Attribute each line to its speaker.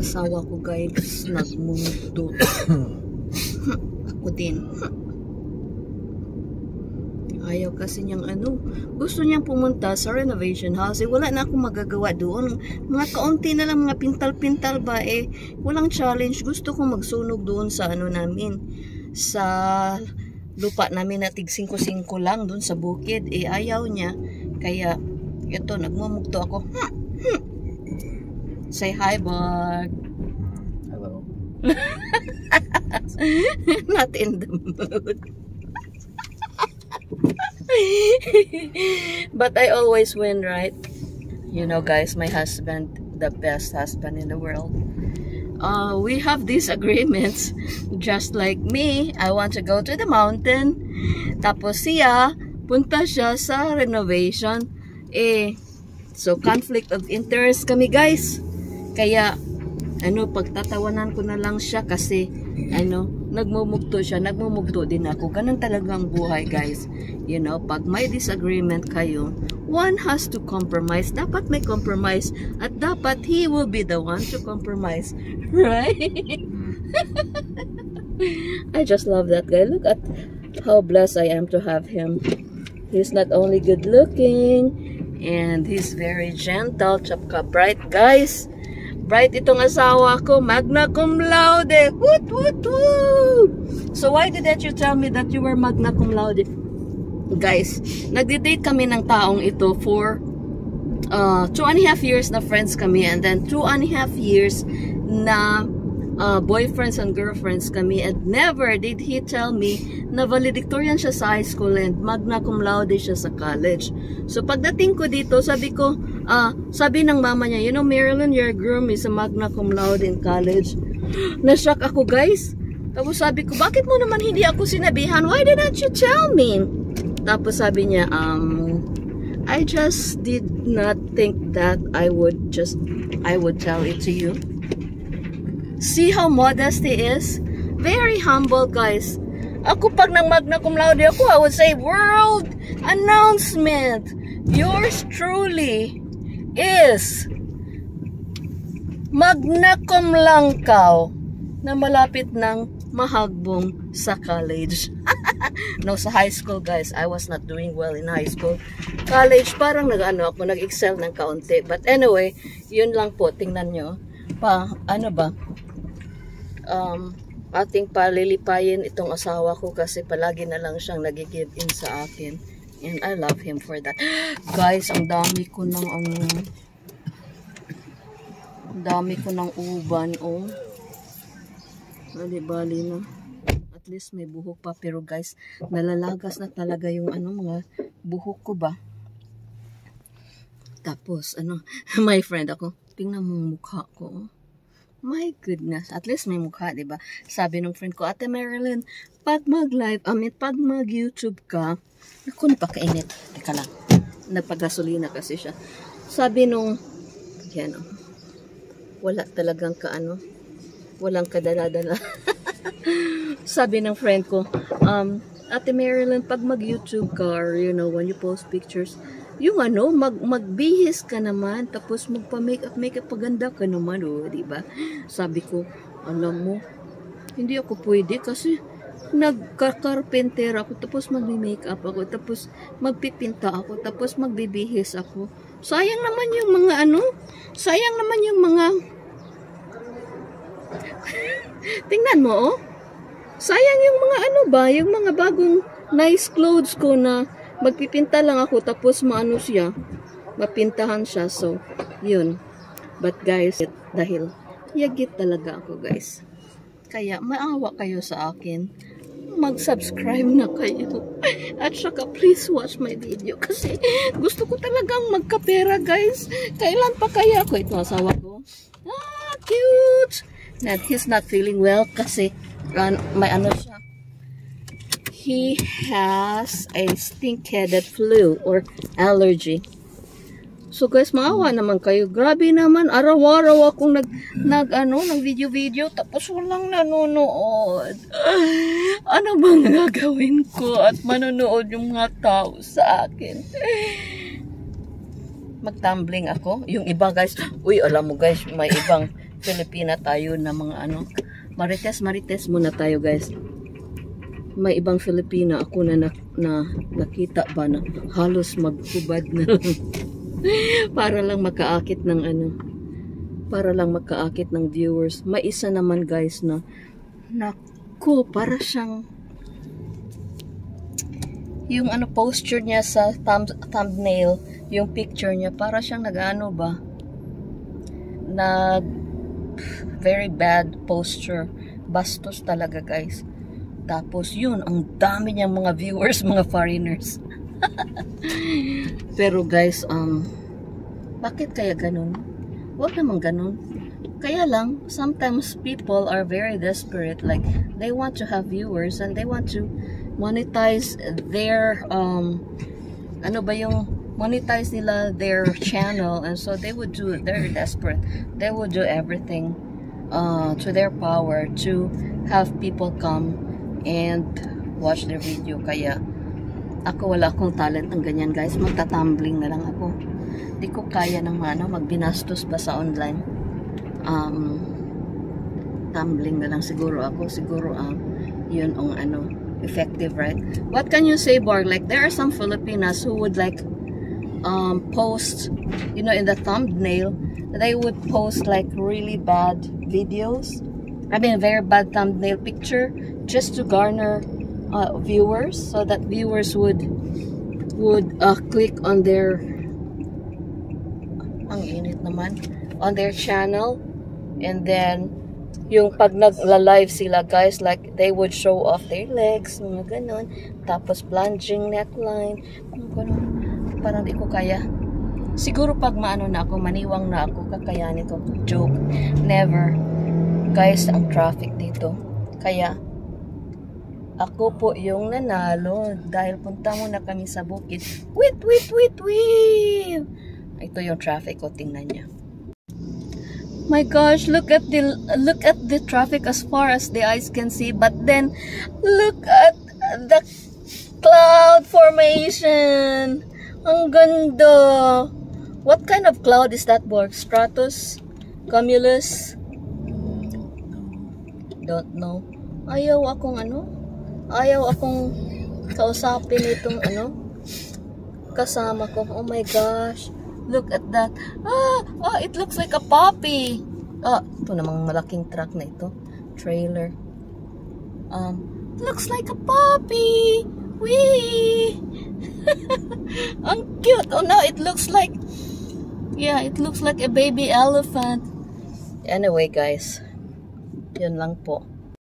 Speaker 1: asawa ko guys, nagmundo. Ako din. Ayaw kasi niyang gusto niyang pumunta sa renovation house. Wala na akong magagawa doon. Mga kaunti na lang, mga pintal-pintal ba walang challenge. Gusto kong magsunog doon sa namin. Sa lupa namin na tig 5-5 lang doon sa bukid. Ayaw niya. Kaya, ito, nagmumugto ako. Say hi, Bart.
Speaker 2: Hello.
Speaker 1: Not in the mood. But I always win, right? You know, guys, my husband, the best husband in the world. We have disagreements. Just like me, I want to go to the mountain. Tapos siya, punta siya sa renovation. So conflict of interest kami, guys. Kaya, pagtatawanan ko na lang siya kasi, nagmumugto siya, nagmumugto din ako. Ganun talagang buhay, guys. You know, pag may disagreement kayo, one has to compromise. Dapat may compromise. At dapat he will be the one to compromise. Right? I just love that guy. Look at how blessed I am to have him. He's not only good looking, and he's very gentle. Tsaka bright, guys. Bright itong asawa ko, magna cum laude. Woot, woot, woot. So why didn't you tell me that you were magna cum laude? Guys, nagde-date kami ng taong ito for 2.5 years na friends kami, and then 2.5 years na boyfriends and girlfriends kami, and never did he tell me na valedictorian siya sa high school and magna cum laude siya sa college. So pagdating ko dito, sabi ko, sabi ng mama niya, you know, Marilyn, your groom is a magna cum laude in college. Na-shock ako, guys. Tapos sabi ko, bakit mo naman hindi ako sinabihan? Why didn't you tell me? Tapos sabi niya, I just did not think that I would tell it to you. See how modest he is? Very humble, guys. Ako pag nang magna cum laude ako, I would say, world announcement. Yours truly is magna cum laude na malapit ng mahagbong sa college. No, sa high school, guys, I was not doing well in high school. College, parang nag-excel ng kaunti. But anyway, yun lang po, tingnan nyo. Ating palilipayin itong asawa ko kasi palagi na lang siyang nag-give in sa akin. And I love him for that. Guys, ang dami ko ng uban, Bali na. At least may buhok pa, pero guys, nalalagas na talaga yung mga buhok ko ba. Tapos my friend ako, tingnan mo yung mukha ko. My goodness, at least may mukha, diba? Sabi ng friend ko, Ate Marilyn, pag mag-live, pag mag-YouTube ka, ako napakainit. Teka lang, napagasolina kasi siya. Sabi nung, wala talagang walang kadala-dala. Sabi ng friend ko, Ate Marilyn, pag mag-YouTube ka, or when you post pictures, yung magbihis ka naman, tapos magpa-makeup paganda ka naman, diba? Sabi ko, alam mo, hindi ako pwede kasi nagka-carpenter ako, tapos magbi-makeup ako, tapos magpipinta ako, tapos magbibihis ako. Sayang naman yung mga tingnan mo, sayang yung mga yung mga bagong nice clothes ko na magpipinta lang ako, tapos mapintahan siya. So, yun. But guys, dahil yagit talaga ako, guys. Kaya, maawa kayo sa akin. Mag-subscribe na kayo. At saka, please watch my video. Kasi, gusto ko talagang magkapera, guys. Kailan pa kaya ako? Ito, asawa ko. Cute! That he's not feeling well kasi may siya. He has a stink-headed flu or allergy. So guys, maawa naman kayo. Grabe naman, araw-araw akong nag video tapos walang nanonood. Ano bang gagawin ko at manonood yung mga tao sa akin? Magtumbling ako. Yung iba, guys, alam mo guys, may ibang Filipina tayo na mga ano. Marites muna tayo, guys. May ibang Filipina ako na nakita ba na halos maghubad na lang. Para lang makaakit ng ano. Para lang makaakit ng viewers. May isa naman, guys, na naku, para siyang yung ano posture niya sa thumbnail, yung picture niya, para siyang nag-ano ba? Very bad posture. Bastos talaga, guys. Tapos yun, ang dami niyang mga viewers, mga foreigners. Pero guys, bakit kaya ganun? Huwag naman ganun. Kaya lang, sometimes people are very desperate. Like, they want to have viewers and they want to monetize their, ano ba yung monetize nila their channel, and so they would do it. They're desperate. They would do everything to their power to have people come and watch their video. Kaya ako, wala akong talent ng ganyan, guys. Magta-tumbling na lang ako. Di ko kaya ng ano, magbinastos ba sa online. Tumbling na lang siguro ako. Siguro yun ang ano, effective, right? What can you say, Borg? Like, there are some Filipinas who would like post, you know, in the thumbnail, they would post like really bad videos. I mean, very bad thumbnail picture just to garner viewers, so that viewers would click on their, ang init naman, on their channel, and then yung pag nagla-live sila, guys, like they would show off their legs, mga ganon, tapos plunging neckline, mga ganon. Parang di ko kaya. Siguro pag maano na ako, maniwang na ako, kakayanin ko. Joke. Never. Guys, ang traffic dito. Kaya, ako po yung nanalo dahil punta muna kami sa bukid. Wait! Ito yung traffic ko, tingnan niya. My gosh, look at the traffic as far as the eyes can see, but then look at the cloud formation. Ang ganda. What kind of cloud is that, Borg? Stratus? Cumulus? Don't know. Ayaw akong kausapin itong kasama ko. Oh my gosh. Look at that. It looks like a puppy. Ito namang malaking truck na ito. Trailer. Looks like a puppy. Wee! Ang cute. Oh no, it looks like, yeah, it looks like a baby elephant. Anyway, guys, yun lang po.